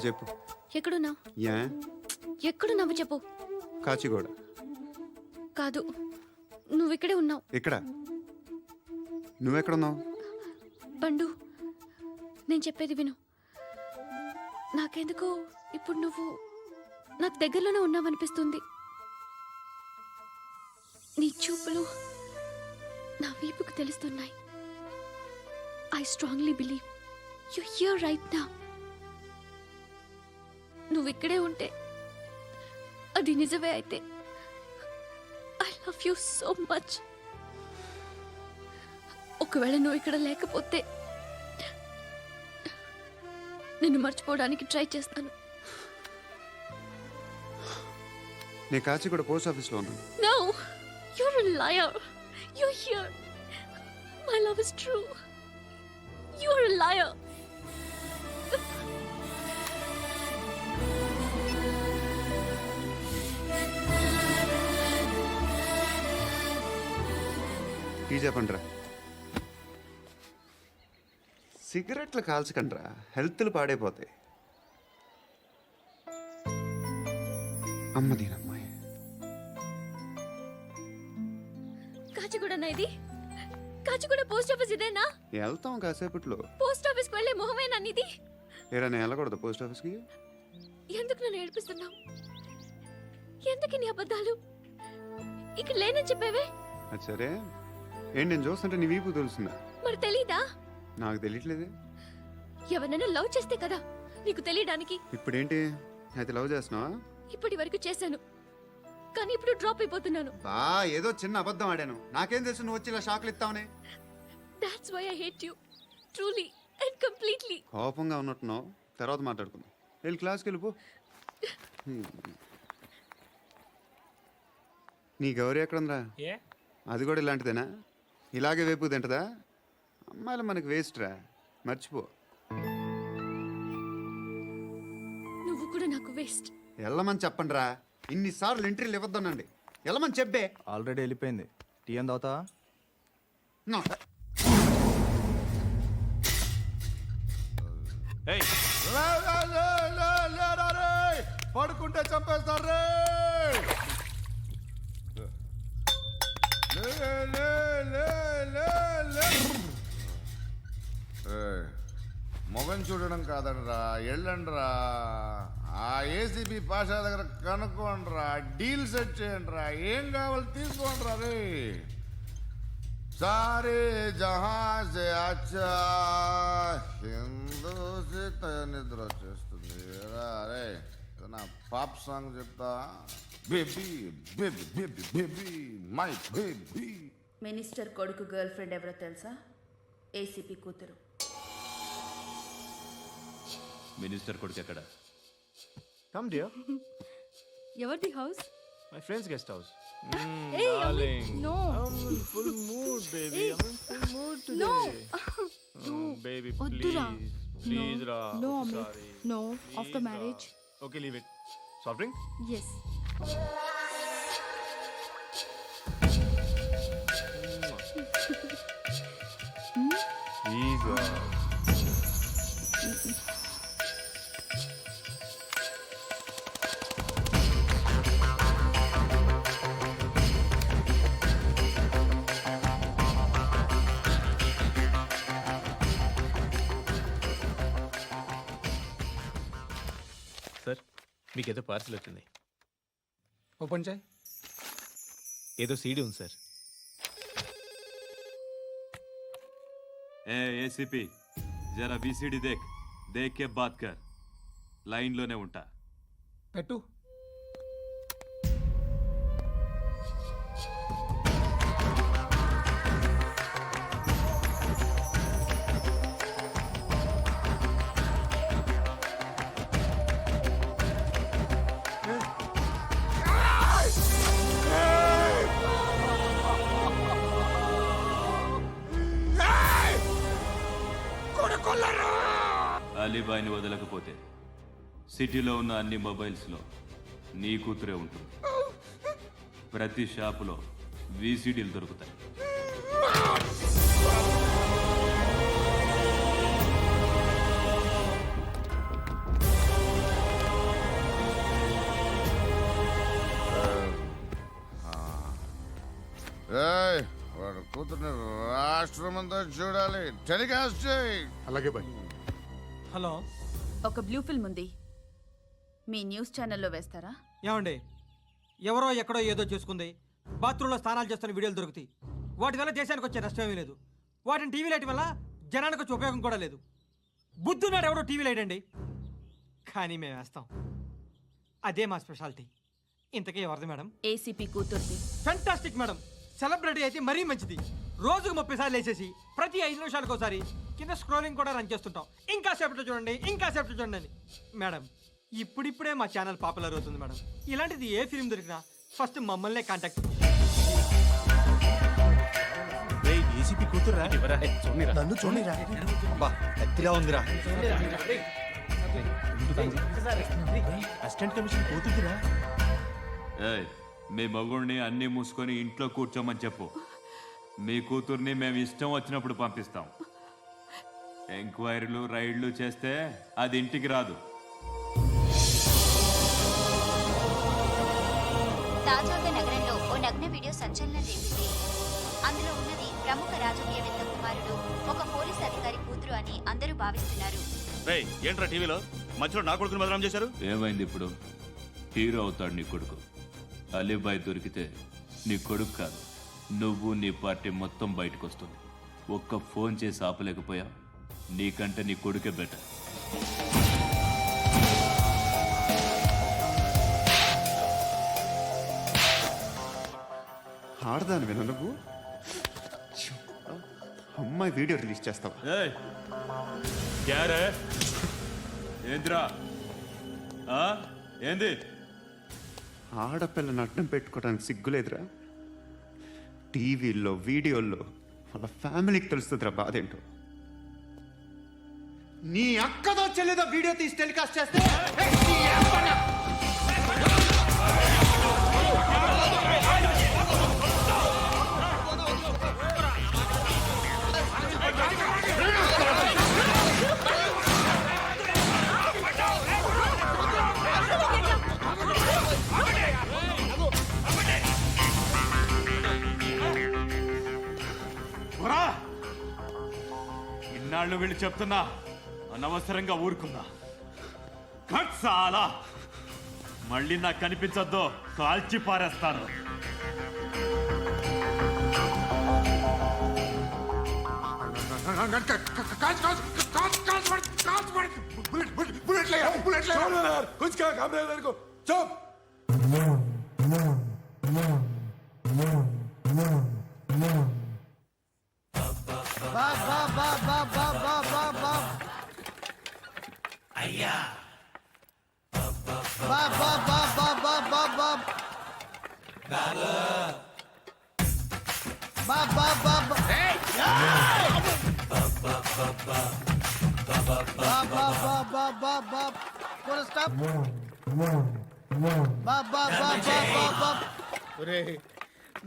చెప్పు. ఎక్కడున్నావు? యా ఎక్కడున్నావు చెప్పు. కాచిగూడ. కాదు, నువ్వు ఇక్కడే ఉన్నావు. ఇక్కడ నువ్వెక్కడున్నావు? పండు, నేను చెప్పేది విను. నాకెందుకో ఇప్పుడు నువ్వు నాకు దగ్గరలోనే ఉన్నావనిపిస్తుంది. నీ చూపులు నా వీపుకు తెలుస్తున్నాయి. I strongly believe you here right now. నువ్వు ఇక్కడే ఉంటే అది నిజమే అయితే I love you so much. ఒకవేళ నువ్వు ఇక్కడ లేకపోతే నిన్ను మర్చిపోవడానికి ట్రై చేస్తాను. నేను కాచిగూడ పోస్ట్ ఆఫీస్లో ఉన్నాను. No, you're a liar. You're here. My love is true. You're a liar. Tea చెప్పండిరా. సిగరెట్లు కాల్చకండ్రా, హెల్త్లు పాడైపోతాయి. అమ్మదీనమ్మాయి. కాచిగూడనా ఇది? కాచిగూడ పోస్ట్ ఆఫీస్ ఇదేనా? వెళ్తాం కాసేపట్లో. పోస్ట్ ఆఫీస్ కి వెళ్ళే మొహమేనా నీది? ఏరా నేను వెళ్ళకూడదు పోస్ట్ ఆఫీస్కి? ఎందుకు నన్ను ఏడిపిస్తున్నావు? ఎందుకు నీ అబద్ధాలు? ఇక్కడ లేనని చెప్పేవే. అది సరే, ఏంటి నేను చూస్తుంటే నీ వీపు తెలుస్తుందా? మరి తెలీదా? నాకు తెలియట్లేదే. ఎవరైనా లవ్ చేస్తే కదా నీకు తెలియడానికి. ఇప్పుడేంటి అయితే లవ్ చేస్తున్నావా? ఇప్పటి వరకు చేశాను, కానీ ఇప్పుడు డ్రాప్ అయిపోతున్నాను. ఏదో చిన్న అబద్ధం ఆడాను. నాకేం తెలుసు నువ్వు వచ్చి ఇలా షాక్లు ఇస్తావనే. That's why I hate you. Truly and completely. కోపంగా ఉన్నట్టున్నావు, తర్వాత మాట్లాడుకుందాం. వెళ్ళి క్లాస్కి వెళ్ళిపో. నీ గౌరీ ఎక్కడుందిరా? అది కూడా ఇలాంటిదేనా? ఇలాగే వేపు తింటదా? అమ్మాయిలు మనకి వేస్ట్ రా, మర్చిపో. నువ్వు కూడా నాకు వేస్ట్. వెళ్ళమని చెప్పండి రా. ఇన్నిసార్లు ఎంట్రీలు ఇవ్వద్దనండి. వెళ్ళమని చెప్పే. ఆల్రెడీ వెళ్ళిపోయింది. టీ అని తాగుతావా? పడుకుంటే చంపేస్తారు. మొగం చూడడం కాదండ్రా, వెళ్ళండ్రా. ఆ ఏసీబీ పాషా దగ్గర కనుక్కోండ్రా, డీల్ సెట్ చేయండిరా, ఏం కావాలి తీసుకోండిరా. రే సారే జహా సే అచ్చా హిందూ నిద్ర వచ్చేస్తుంది. రే నా పాప్ సాంగ్ చెప్తా. Baby baby baby baby my baby. Minister కొడుకు గర్ల్ ఫ్రెండ్ ఎవరో తెలుసా? ఏసీపీ కూతురు. మినిస్టర్ కొడుకు ఎక్కడ? Come dear. ఎవరిది house? My friend's guest house. Hey, Darling. no. I'm in full mood, baby. Hey. I'm in full mood today. No. Baby, వద్దురా. please. Please, No. Ra. No, I'm Amit. sorry. No. Please, After Ra. marriage. Okay, leave it. Soft drink? Yes. Please, Ra. Sir, మీకేదో parcel వచ్చింది. Open చేయి. ఏదో CD ఉంది sir. ACP జరా VCD దేక్ కే బాత్ కర్. లైన్లోనే ఉంటా. పెట్టు. అలీబాయిని వదలకపోతే సిటీలో ఉన్న అన్ని మొబైల్స్లో నీ కూతురే ఉంటుంది. ప్రతి షాపులో వీసీడీలు దొరుకుతాయి. ఏయ్, వాడు కూతుర్ని రాష్ట్రం అంతా చూడాలి. టెలికాస్ట్ చేయి. అలాగే బాయ్. హలో ఒక బ్లూ ఫిల్మ్ ఉంది, మీ న్యూస్ ఛానల్లో వేస్తారా? ఏమండి, ఎవరో ఎక్కడో ఏదో చేసుకుంది, బాత్రూంలో స్నానాలు చేస్తున్న వీడియోలు దొరుకుతాయి. వాటి వల్ల దేశానికి వచ్చే నష్టమేమీ లేదు. వాటిని టీవీ లైట్ వల్ల జనానికి వచ్చే ఉపయోగం కూడా లేదు. బుద్ధున్నాడు ఎవడో టీవీ లైట్ అండి, కానీ మేము వేస్తాం. అదే మా స్పెషాలిటీ. ఇంతకీ ఎవరిది మేడం? ఏసీపీ కూతుర్ది. Fantastic madam. సెలబ్రిటీ అయితే మరీ మంచిది. రోజుకు 30 సార్లు వేసేసి ప్రతి 5 నిమిషాలకు ఒకసారి కింద స్క్రోలింగ్ కూడా రన్ చేస్తుంటాం. ఇంకా సేపట్లో చూడండి, ఇంకా సేపట్లో చూడండి అని. మేడం, ఇప్పుడిప్పుడే మా ఛానల్ పాపులర్ అవుతుంది మేడం. ఇలాంటిది ఏ ఫిల్మ్ దొరికినా ఫస్ట్ మమ్మల్నే కాంటాక్ట్. ఏసీపీ కూతురా? నన్ను చూడరా అబ్బా కత్తిలా ఉందిరా. అసిస్టెంట్ కమిషన్ కూతురా? ఏయ్, మీ మగుడిని అన్నీ మూసుకొని ఇంట్లో కూర్చోమని చెప్పు. మీ కూతుర్ని మేము ఇష్టం వచ్చినప్పుడు పంపిస్తాం. ఎంక్వైరీలు రైడ్లు చేస్తే అది ఇంటికి రాదు. తాజాగా నగరంలో ఓ నగ్న వీడియో సంచలనం రేపింది. అందులో ఉన్నది ప్రముఖ రాజకీయవేత్త కుమారుడు, ఒక పోలీస్ అధికారి కూతురు అని అందరూ భావిస్తున్నారు. ఏంట్రా టీవీలో మధ్యలో నా కొడుకుని బదనాం చేశారు? ఏమైంది ఇప్పుడు? హీరో అవుతాడు నీ కొడుకు. అలీబాయ్ దొరికితే నీ కొడుకు కాదు, నువ్వు నీ పార్టీ మొత్తం బయటకు వస్తుంది. ఒక్క ఫోన్ చేసి ఆపలేకపోయా, నీకంటే నీ కొడుకే బెటర్. ఆడదాను విన నువ్వు. అమ్మాయి వీడియో రిలీజ్ చేస్తావా? ఏయ్, క్యారే? ఏంద్రా? ఏంది? ఆడపిల్లని అడ్డం పెట్టుకోవడానికి సిగ్గులేదురా? టీవీల్లో వీడియోల్లో వాళ్ళ ఫ్యామిలీకి తెలుస్తుందిరా బాధేంటో. నీ అక్కదో చెల్లిదో వీడియో తీసి టెలికాస్ట్ చేస్తే ఇన్నాళ్ళు వీళ్ళు చెప్తున్నా అనవసరంగా ఊరుకున్నా. చాలా మళ్ళీ నాకు కనిపించొద్దు, కాల్చి పారేస్తాను.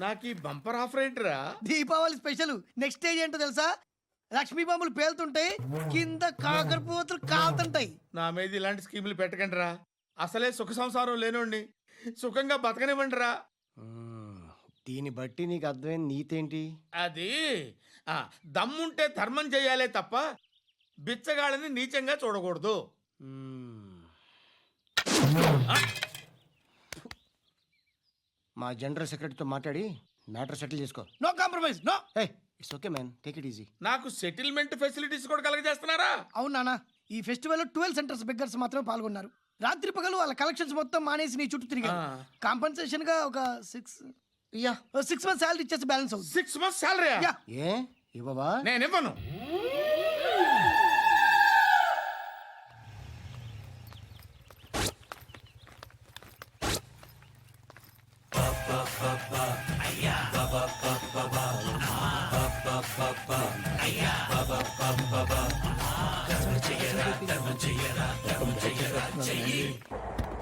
నాకు ఈ బంపర్ ఆఫర్ ఏంటిరా? దీపావళి స్పెషల్. నెక్స్ట్ స్టేజ్ ఏంటో తెలుసా? లక్ష్మీ బాంబులు పేలుతుంటాయి, కింద కాకరపోతులు కాలుతుంటాయి. నా మీద ఇలాంటి స్కీములు పెట్టకండి రా. అసలే సుఖ సంసారం లేనోండి, సుఖంగా బతకనివ్వండి రా. దీన్ని బట్టి నీకు అర్థమైన నీతేంటి? అది దమ్ముంటే ధర్మం చేయాలే తప్ప బిచ్చగాళ్ళని నీచంగా చూడకూడదు. మా జనరల్ సెక్రటరీతో మాట్లాడి మ్యాటర్ సెటిల్ చేసుకో. No compromise, no. It's okay man, take it easy. నాకు సెటిల్మెంట్ ఫెసిలిటీస్ కూడా కలగజేస్తున్నారా? అవును నాన్న, ఈ ఫెస్టివల్ 12 సెంటర్స్ బెగ్గర్స్ మాత్రమే పాల్గొన్నారు. రాత్రి పగలు వాళ్ళ కలెక్షన్స్ మొత్తం మానేసి నీ చుట్టూ తిరిగారు. కాంపన్సేషన్ గా ఒక 6 మంత్స్ సాలరీ ఇచ్చేసి బ్యాలెన్స్ అవుతుంది. 6 months సాలరీ? ఏ ఇవ్వవా? నేను ఇవ్వను.